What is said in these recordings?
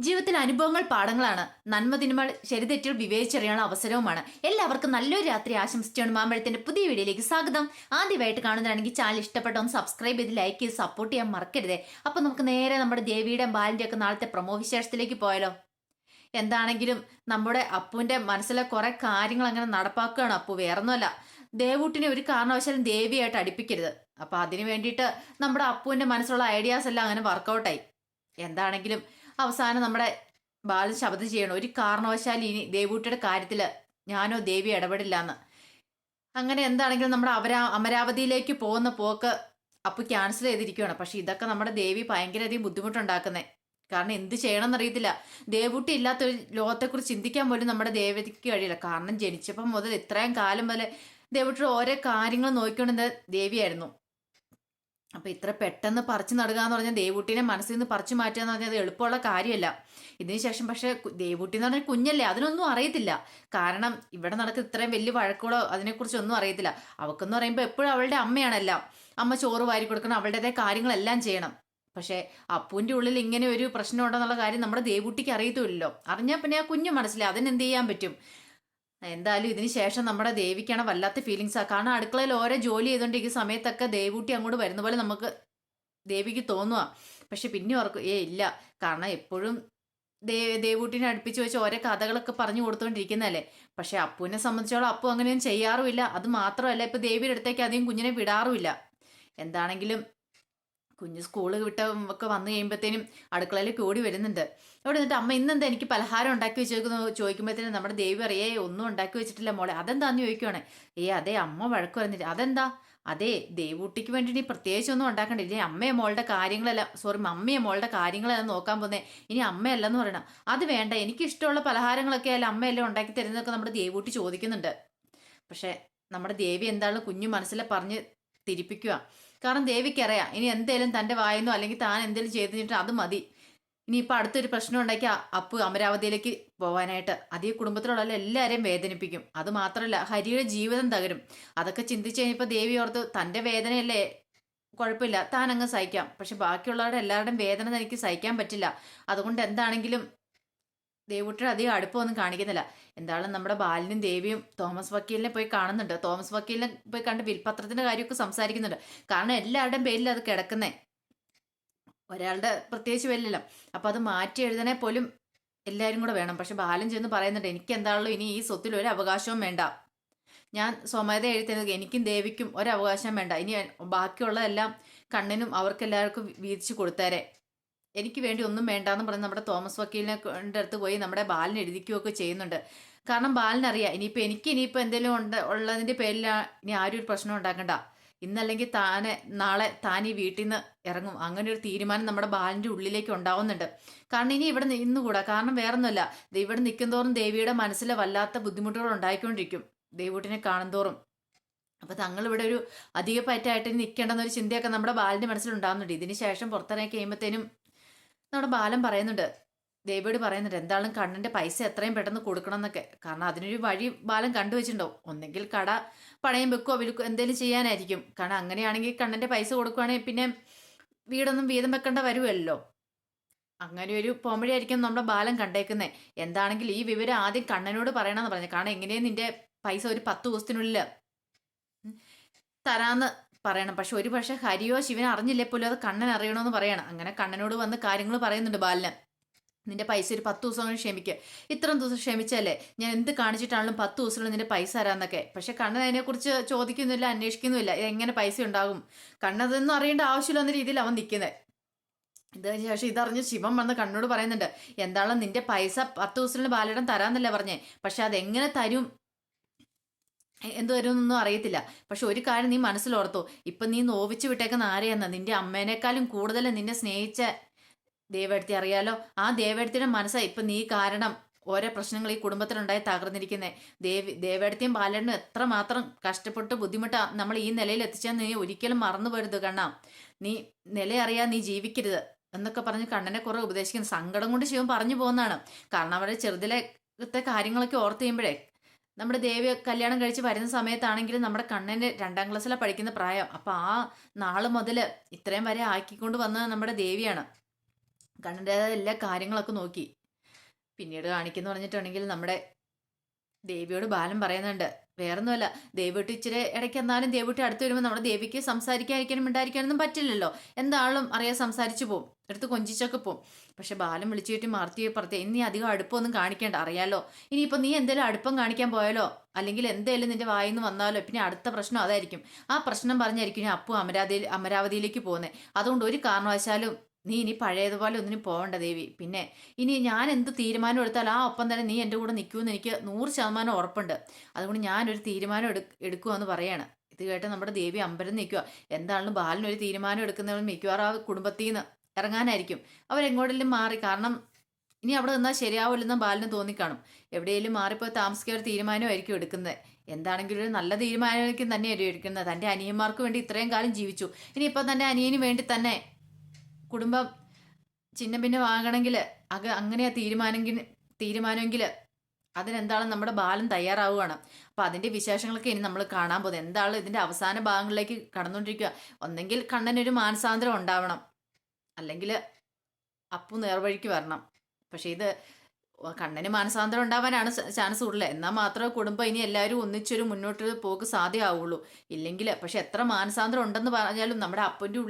ജീവിതത്തിൽ അനുഭവങ്ങൾ പാഠങ്ങളാണ്. നന്മ തിന്മ ശരിതെറ്റുകൾ വിവേചിച്ചറിയാനുള്ള അവസരവുമാണ്. എല്ലാവർക്കും നല്ലൊരു രാത്രി ആശംസിച്ചുകൊണ്ട് മാമ്പഴത്തിന്റെ പുതിയ വീഡിയോയിലേക്ക് സ്വാഗതം. ആദ്യമായിട്ട് കാണുന്നതാണെങ്കിൽ ചാനൽ ഇഷ്ടപ്പെട്ട ഒന്ന് സബ്സ്ക്രൈബ് ചെയ്ത് ലൈക്ക് ചെയ്ത് സപ്പോർട്ട് ചെയ്യാൻ മറക്കരുതേ. അപ്പൊ നമുക്ക് നേരെ നമ്മുടെ ദേവിയുടെ ബാലിന്റെ ഒക്കെ നാളത്തെ പ്രൊമോ വിശേഷത്തിലേക്ക് പോയാലോ? എന്താണെങ്കിലും നമ്മുടെ അപ്പുവിന്റെ മനസ്സിലെ കുറെ കാര്യങ്ങൾ അങ്ങനെ നടപ്പാക്കുകയാണ് അപ്പു. വേറൊന്നുമല്ല, ദേവൂട്ടിനെ ഒരു കാരണവശാലും ദേവിയായിട്ട് അടുപ്പിക്കരുത്. അപ്പൊ അതിനു വേണ്ടിയിട്ട് നമ്മുടെ അപ്പുവിന്റെ മനസ്സിലുള്ള ഐഡിയാസ് എല്ലാം അങ്ങനെ വർക്കൗട്ടായി. എന്താണെങ്കിലും അവസാനം നമ്മുടെ ബാലൻ ശബ്ദം ചെയ്യണം, ഒരു കാരണവശാലും ഇനി ദേവൂട്ടിയുടെ കാര്യത്തില് ഞാനോ ദേവി ഇടപെടില്ല എന്ന്. അങ്ങനെ എന്താണെങ്കിലും നമ്മുടെ അമരാവതിയിലേക്ക് പോകുന്ന പോക്ക് അപ്പു ക്യാൻസൽ ചെയ്തിരിക്കുകയാണ്. പക്ഷെ ഇതൊക്കെ നമ്മുടെ ദേവി ഭയങ്കരധികം ബുദ്ധിമുട്ടുണ്ടാക്കുന്നേ. കാരണം എന്ത് ചെയ്യണം എന്നറിയത്തില്ല. ദേവൂട്ടി ഇല്ലാത്തൊരു ലോകത്തെക്കുറിച്ച് ചിന്തിക്കാൻ പോലും നമ്മുടെ ദേവതയ്ക്ക് കഴിയില്ല. കാരണം ജനിച്ചപ്പം മുതൽ ഇത്രയും കാലം വരെ ദേവൂട്ടിയുടെ ഓരോ കാര്യങ്ങൾ നോക്കിക്കൊണ്ടിരുന്ന ദേവിയായിരുന്നു. അപ്പൊ ഇത്ര പെട്ടെന്ന് പറിച്ചു നടുക എന്ന് പറഞ്ഞാൽ ദേവൂട്ടിനെ മനസ്സിൽ നിന്ന് പറിച്ചു മാറ്റുക എന്ന് പറഞ്ഞാൽ അത് എളുപ്പമുള്ള കാര്യമല്ല. ഇതിനുശേഷം പക്ഷെ ദേവൂട്ടി എന്ന് പറഞ്ഞാൽ കുഞ്ഞല്ലേ, അതിനൊന്നും അറിയത്തില്ല. കാരണം ഇവിടെ നടക്കുന്ന ഇത്രയും വലിയ വഴക്കുകളോ അതിനെക്കുറിച്ച് ഒന്നും അറിയത്തില്ല. അവക്കെന്ന് പറയുമ്പോൾ എപ്പോഴും അവളുടെ അമ്മയാണല്ലോ. അമ്മ ചോറ് വാരി കൊടുക്കണം, അവളുടേതായ കാര്യങ്ങളെല്ലാം ചെയ്യണം. പക്ഷെ അപ്പുവിന്റെ ഉള്ളിൽ ഇങ്ങനെ ഒരു പ്രശ്നം ഉണ്ടെന്നുള്ള കാര്യം നമ്മുടെ ദേവൂട്ടിക്ക് അറിയത്തുമില്ലല്ലോ. അറിഞ്ഞാൽ പിന്നെ ആ കുഞ്ഞു മനസ്സിലായി, അതിനെന്ത് ചെയ്യാൻ പറ്റും. എന്തായാലും ഇതിന് ശേഷം നമ്മുടെ ദേവിക്കാണ് വല്ലാത്ത ഫീലിങ്സാ. കാരണം അടുക്കളയിൽ ഓരോ ജോലി ചെയ്തുകൊണ്ടിരിക്കുന്ന സമയത്തൊക്കെ ദേവൂട്ടി അങ്ങോട്ട് വരുന്ന പോലെ നമുക്ക് ദേവിക്ക് തോന്നുക. പക്ഷെ പിന്നെ ഓർക്കും ഇല്ല. കാരണം എപ്പോഴും ദേവൂട്ടിനെ അടുപ്പിച്ച് വെച്ച് ഓരോ കഥകളൊക്കെ പറഞ്ഞു കൊടുത്തുകൊണ്ടിരിക്കുന്നതല്ലേ. പക്ഷെ അപ്പുവിനെ സംബന്ധിച്ചോളം അപ്പു അങ്ങനെയൊന്നും ചെയ്യാറുമില്ല. അത് മാത്രമല്ല, ഇപ്പൊ ദേവിയുടെ അടുത്തേക്ക് അധികം കുഞ്ഞിനെ വിടാറുമില്ല. എന്താണെങ്കിലും കുഞ്ഞ് സ്കൂള് വിട്ട ഒക്കെ വന്നു കഴിയുമ്പോഴത്തേനും അടുക്കളയിലേക്ക് ഓടി വരുന്നുണ്ട്. അവിടെ നിന്നിട്ട് അമ്മ ഇന്നെന്താ എനിക്ക് പലഹാരം ഉണ്ടാക്കി വെച്ചേക്കുന്നു ചോദിക്കുമ്പോഴത്തേനും നമ്മുടെ ദേവി അറിയേ ഒന്നും ഉണ്ടാക്കി വെച്ചിട്ടില്ല മോളെ. അതെന്താന്ന് ചോദിക്കുവാണ്. അതെ അമ്മ വഴക്ക് പറഞ്ഞിട്ട്. അതെന്താ? അതെ ദേവൂട്ടിക്ക് വേണ്ടി നീ പ്രത്യേകിച്ച് ഒന്നും ഉണ്ടാക്കണ്ടില്ലേ, അമ്മയെ മോളുടെ കാര്യങ്ങളെല്ലാം മമ്മിയെ മോളുടെ കാര്യങ്ങളെല്ലാം നോക്കാൻ പോന്നേ, ഇനി അമ്മയല്ലെന്ന് പറയണം. അത് വേണ്ട, എനിക്ക് ഇഷ്ടമുള്ള പലഹാരങ്ങളൊക്കെ ആയാലും അമ്മയെല്ലാം ഉണ്ടാക്കി തരുന്നതൊക്കെ നമ്മുടെ ദേവൂട്ടി ചോദിക്കുന്നുണ്ട്. പക്ഷെ നമ്മുടെ ദേവി എന്താണ് കുഞ്ഞു മനസ്സിലെ പറഞ്ഞ് തിരിപ്പിക്കുക. കാരണം ദേവിക്കറിയാം ഇനി എന്തേലും തന്റെ വായെന്നോ അല്ലെങ്കിൽ താൻ എന്തേലും ചെയ്തിട്ട് അത് മതി. ഇനിയിപ്പോൾ അടുത്തൊരു പ്രശ്നം ഉണ്ടാക്കി അപ്പു അമരാവതിയിലേക്ക് പോകാനായിട്ട് അത് ഈ കുടുംബത്തിലുള്ള എല്ലാവരെയും വേദനിപ്പിക്കും. അത് മാത്രമല്ല ഹരിയുടെ ജീവിതം തകരും. അതൊക്കെ ചിന്തിച്ച് കഴിഞ്ഞപ്പോൾ ദേവി ഓർത്ത് തന്റെ വേദനയല്ലേ, കുഴപ്പമില്ല താൻ അങ്ങ് സഹിക്കാം. പക്ഷെ ബാക്കിയുള്ളവരുടെ എല്ലാവരുടെയും വേദന തനിക്ക് സഹിക്കാൻ പറ്റില്ല. അതുകൊണ്ട് എന്താണെങ്കിലും ദേവൂട്ടിയുടെ അധികം അടുപ്പമൊന്നും കാണിക്കുന്നില്ല. എന്താണ് നമ്മുടെ ബാലിനും ദേവിയും തോമസ് വക്കീലിനെ പോയി കാണുന്നുണ്ട്. തോമസ് വക്കീലിനെ പോയി കണ്ട് വിൽപത്രത്തിന്റെ കാര്യമൊക്കെ സംസാരിക്കുന്നുണ്ട്. കാരണം എല്ലാവരുടെയും പേരിൽ അത് കിടക്കുന്നേ, ഒരാളുടെ പ്രത്യേകിച്ച് പേരിലല്ല. അപ്പൊ അത് മാറ്റി എഴുതണേ പോലും എല്ലാവരും കൂടെ വേണം. പക്ഷെ ബാലൻ ചെന്ന് പറയുന്നുണ്ട്, എനിക്ക് എന്താണല്ലോ ഇനി ഈ സ്വത്തിൽ ഒരു അവകാശവും വേണ്ട. ഞാൻ സ്വമേധ എഴുതുന്നത്, എനിക്കും ദേവിക്കും ഒരു അവകാശം വേണ്ട. ഇനി ബാക്കിയുള്ളതെല്ലാം കണ്ണനും അവർക്കെല്ലാവർക്കും വീതിച്ചു കൊടുത്തേരെ, എനിക്ക് വേണ്ടി ഒന്നും വേണ്ടാന്ന് പറഞ്ഞ് നമ്മുടെ തോമസ് വക്കീലിനെ അടുത്ത് പോയി നമ്മുടെ ബാലൻ എഴുതിക്കുകയൊക്കെ ചെയ്യുന്നുണ്ട്. കാരണം ബാലനറിയാം ഇനിയിപ്പോൾ എന്തെങ്കിലും ഉള്ളതിന്റെ പേരിൽ ഇനി ആരും ഒരു പ്രശ്നം ഉണ്ടാക്കണ്ട. ഇന്നല്ലെങ്കിൽ നാളെ താൻ ഈ വീട്ടിൽ നിന്ന് ഇറങ്ങും. അങ്ങനെ ഒരു തീരുമാനം നമ്മുടെ ബാലന്റെ ഉള്ളിലേക്ക് ഉണ്ടാവുന്നുണ്ട്. കാരണം ഇനി ഇവിടെ നിന്നുകൂടാ. കാരണം വേറൊന്നുമല്ല, ഇവിടെ നിൽക്കുന്തോറും ദേവിയുടെ മനസ്സിൽ വല്ലാത്ത ബുദ്ധിമുട്ടുകൾ ഉണ്ടായിക്കൊണ്ടിരിക്കും ദേവൂട്ടിനെ കാണുന്തോറും. അപ്പൊ തങ്ങൾ ഇവിടെ ഒരു അധിക പറ്റായിട്ട് നിൽക്കേണ്ടെന്നൊരു ചിന്തയൊക്കെ നമ്മുടെ ബാലന്റെ മനസ്സിലുണ്ടാകുന്നുണ്ട്. ഇതിന് ശേഷം പുറത്തിറങ്ങി കഴിയുമ്പോഴത്തേനും നമ്മുടെ ബാലൻ പറയുന്നുണ്ട്, ദേവിയോട് പറയുന്നുണ്ട് എന്തായാലും കണ്ണന്റെ പൈസ എത്രയും പെട്ടെന്ന് കൊടുക്കണം എന്നൊക്കെ. കാരണം അതിനൊരു വഴി ബാലൻ കണ്ടുവച്ചിട്ടുണ്ടാവും. ഒന്നെങ്കിൽ കട പണയം വെക്കോ വിൽക്കോ എന്തെങ്കിലും ചെയ്യാനായിരിക്കും. കാരണം അങ്ങനെയാണെങ്കിൽ കണ്ണന്റെ പൈസ കൊടുക്കുവാണെങ്കിൽ പിന്നെ വീടൊന്നും വീതം വെക്കേണ്ട വരുമല്ലോ. അങ്ങനെ ഒരു പോംവഴിയായിരിക്കും നമ്മുടെ ബാലൻ കണ്ടേക്കുന്നേ. എന്താണെങ്കിൽ ഈ വിവരം ആദ്യം കണ്ണനോട് പറയണമെന്ന് പറഞ്ഞു. കാരണം എങ്ങനെയും നിന്റെ പൈസ ഒരു 10 ദിവസത്തിനുള്ളിൽ തരാന്ന് പറയണം. പക്ഷെ ഹരിയോ ശിവനോ അറിഞ്ഞില്ലേ പോലും അത് കണ്ണൻ അറിയണമെന്ന് പറയണം. അങ്ങനെ കണ്ണനോട് വന്ന് കാര്യങ്ങൾ പറയുന്നുണ്ട് ബാലന്. നിന്റെ പൈസ ഒരു 10 ദിവസം കൊണ്ട് ക്ഷമിക്കുക, ഇത്രയും ദിവസം ക്ഷമിച്ചല്ലേ, ഞാൻ എന്ത് കാണിച്ചിട്ടാണെങ്കിലും 10 ദിവസത്തിൽ നിന്റെ പൈസ തരാന്നൊക്കെ. പക്ഷെ കണ്ണൻ അതിനെക്കുറിച്ച് ചോദിക്കുന്നില്ല, അന്വേഷിക്കുന്നുമില്ല. എങ്ങനെ പൈസ ഉണ്ടാകും, കണ്ണതൊന്നും അറിയേണ്ട ആവശ്യമില്ല എന്ന രീതിയിൽ അവൻ നിൽക്കുന്നത്. ഇതിന് ശേഷം ഇതറിഞ്ഞ് ശിവൻ വന്ന് കണ്ണോട് പറയുന്നുണ്ട്, എന്താണ് നിന്റെ പൈസ 10 ദിവസത്തിൽ ബാലടം തരാന്നല്ലേ പറഞ്ഞേ, പക്ഷെ അതെങ്ങനെ തരും എന്ത് വരുമെന്നൊന്നും അറിയത്തില്ല. പക്ഷെ ഒരു കാര്യം നീ മനസ്സിലോർത്തോ, ഇപ്പൊ നീ നോവിച്ചു വിട്ടേക്കുന്ന ആരെയാന്ന്, നിന്റെ അമ്മേനേക്കാളും കൂടുതൽ നിന്നെ സ്നേഹിച്ച ദേവേടത്തി അറിയാലോ. ആ ദേവേടത്തിയുടെ മനസ്സായി ഇപ്പൊ നീ കാരണം ഓരോ പ്രശ്നങ്ങൾ ഈ കുടുംബത്തിലുണ്ടായി തകർന്നിരിക്കുന്നേ. ദേവേടത്തിയും ബാലനും എത്രമാത്രം കഷ്ടപ്പെട്ട് ബുദ്ധിമുട്ടാ നമ്മൾ ഈ നിലയിൽ എത്തിച്ചാൽ നീ ഒരിക്കലും മറന്നു പോരുത് കണ്ണാ. നീ നിലയറിയാൻ നീ ജീവിക്കരുത് എന്നൊക്കെ പറഞ്ഞ് കണ്ണനെ കുറെ ഉപദേശിക്കുന്നു. സങ്കടം കൊണ്ട് ശിവൻ പറഞ്ഞു പോകുന്നതാണ്. കാരണം അവരുടെ ചെറുതിലത്തെ കാര്യങ്ങളൊക്കെ ഓർത്ത് ചെയ്യുമ്പോഴേ നമ്മുടെ ദേവി കല്യാണം കഴിച്ച് വരുന്ന സമയത്താണെങ്കിലും നമ്മുടെ കണ്ണൻ്റെ 2ാം ക്ലാസ്സിലാണ് പഠിക്കുന്ന പ്രായം. അപ്പൊ ആ നാള് മുതൽ ഇത്രയും വരെ ആക്കിക്കൊണ്ട് വന്നത് നമ്മുടെ ദേവിയാണ്. കണ്ണൻ്റെതായ എല്ലാ കാര്യങ്ങളൊക്കെ നോക്കി. പിന്നീട് കാണിക്കുന്നു പറഞ്ഞിട്ടുണ്ടെങ്കിൽ നമ്മുടെ ദേവിയോട് ബാലൻ പറയുന്നുണ്ട്, വേറൊന്നുമല്ല, ദേവിയോട്ട് ഇച്ചിരി ഇടയ്ക്ക് എന്നാലും ദേവിയോട്ട് അടുത്ത് വരുമ്പോൾ നമ്മുടെ ദേവിക്ക് സംസാരിക്കാതിരിക്കാനും മിണ്ടായിരിക്കാനൊന്നും പറ്റില്ലല്ലോ. എന്താളും അറിയാൻ സംസാരിച്ചു പോകും, എടുത്ത് കൊഞ്ചിച്ചൊക്കെ പോകും. പക്ഷെ ബാലൻ വിളിച്ചു കയറ്റി മാർത്തി പറത്തേ, ഇനി അധികം അടുപ്പമൊന്നും കാണിക്കേണ്ട, അറിയാലോ. ഇനിയിപ്പോൾ നീ എന്തെങ്കിലും അടുപ്പം കാണിക്കാൻ പോയാലോ, അല്ലെങ്കിൽ എന്തെങ്കിലും നിന്റെ വായിന്ന് വന്നാലോ, പിന്നെ അടുത്ത പ്രശ്നം അതായിരിക്കും. ആ പ്രശ്നം പറഞ്ഞായിരിക്കും അപ്പു അമരാവതിയിലേക്ക് പോകുന്നത്. അതുകൊണ്ട് ഒരു കാരണവശാലും നീ ഇനി പഴയതുപോലെ ഒന്നിനും പോകണ്ട ദേവി. പിന്നെ ഇനി ഞാൻ എന്ത് തീരുമാനം എടുത്താൽ ആ ഒപ്പം തന്നെ നീ എൻ്റെ കൂടെ നിൽക്കുമെന്ന് എനിക്ക് 100% ഉറപ്പുണ്ട്. അതുകൊണ്ട് ഞാനൊരു തീരുമാനം എടുക്കുമെന്ന് പറയാണ്. ഇത് കേട്ട് നമ്മുടെ ദേവി അമ്പരം നിൽക്കുക. എന്താണെങ്കിലും ബാലനൊരു തീരുമാനം എടുക്കുന്നവർ മിക്കവാറും ആ കുടുംബത്തിൽ നിന്ന് ഇറങ്ങാനായിരിക്കും. അവരെങ്ങോട്ടെങ്കിലും മാറി, കാരണം ഇനി അവിടെ നിന്നാൽ ശരിയാവില്ലെന്ന് ബാലിന് തോന്നിക്കാണും. എവിടെയെങ്കിലും മാറിപ്പോയി താമസിക്കാൻ ഒരു തീരുമാനമായിരിക്കും എടുക്കുന്നത്. എന്താണെങ്കിലും ഒരു നല്ല തീരുമാനമായിരിക്കും തന്നെയായിരിക്കും എടുക്കുന്നത്. തൻ്റെ അനിയന്മാർക്ക് വേണ്ടി ഇത്രയും കാലം ജീവിച്ചു, ഇനിയിപ്പം തന്നെ അനിയന് വേണ്ടി തന്നെ കുടുംബം ചിഹ്നം പിന്നെ വാങ്ങണമെങ്കിൽ അങ്ങനെയാ തീരുമാനമെങ്കിൽ അതിനെന്താണ് നമ്മുടെ ബാലൻ തയ്യാറാവുകയാണ്. അപ്പൊ അതിന്റെ വിശേഷങ്ങളൊക്കെ ഇനി നമ്മൾ കാണാൻ പോകുന്നത്. എന്താണ് ഇതിന്റെ അവസാന ഭാഗങ്ങളിലേക്ക് കടന്നുകൊണ്ടിരിക്കുക. ഒന്നെങ്കിൽ കണ്ണനൊരു മാനസാന്തരം ഉണ്ടാവണം, അല്ലെങ്കിൽ അപ്പു നേർവഴിക്ക് വരണം. പക്ഷെ ഇത് കണ്ണന് മാനസാന്തരം ഉണ്ടാവാനാണ് ചാൻസ് കൂടുതൽ. എന്നാൽ മാത്രമേ കുടുംബം ഇനി എല്ലാവരും ഒന്നിച്ചൊരു മുന്നോട്ട് പോക്ക് സാധ്യമാവുള്ളൂ. ഇല്ലെങ്കിൽ പക്ഷെ എത്ര മാനസാന്തരം ഉണ്ടെന്ന് പറഞ്ഞാലും നമ്മുടെ അപ്പൻ്റെ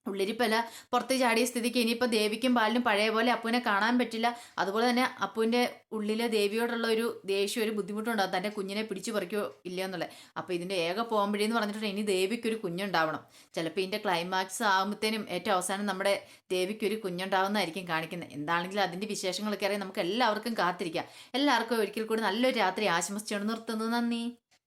ഉള്ളിരിപ്പല്ല പുറത്ത് ചാടിയ സ്ഥിതിക്ക് ഇനിയിപ്പോൾ ദേവിക്കും ബാലിനും പഴയ പോലെ അപ്പുവിനെ കാണാൻ പറ്റില്ല. അതുപോലെ തന്നെ അപ്പുവിൻ്റെ ഉള്ളിലെ ദേവിയോടുള്ള ഒരു ദേഷ്യം, ഒരു ബുദ്ധിമുട്ടുണ്ടാകും, തൻ്റെ കുഞ്ഞിനെ പിടിച്ചു പറിക്കോ ഇല്ല എന്നുള്ളത്. അപ്പോൾ ഇതിൻ്റെ ഏക പോകുമ്പോഴേന്ന് പറഞ്ഞിട്ടുണ്ടെങ്കിൽ ഇനി ദേവിക്കൊരു കുഞ്ഞുണ്ടാവണം. ചിലപ്പോൾ ഇതിൻ്റെ ക്ലൈമാക്സ് ആകുമ്പോഴത്തേനും ഏറ്റവും അവസാനം നമ്മുടെ ദേവിക്കൊരു കുഞ്ഞുണ്ടാവുന്നതായിരിക്കും കാണിക്കുന്നത്. എന്താണെങ്കിലും അതിൻ്റെ വിശേഷങ്ങളൊക്കെ അറിയാൻ നമുക്ക് എല്ലാവർക്കും കാത്തിരിക്കാം. എല്ലാവർക്കും ഒരിക്കൽ കൂടി നല്ലൊരു രാത്രി ആശംസിച്ചുകൊണ്ട് നിർത്തുന്നു. നന്ദി.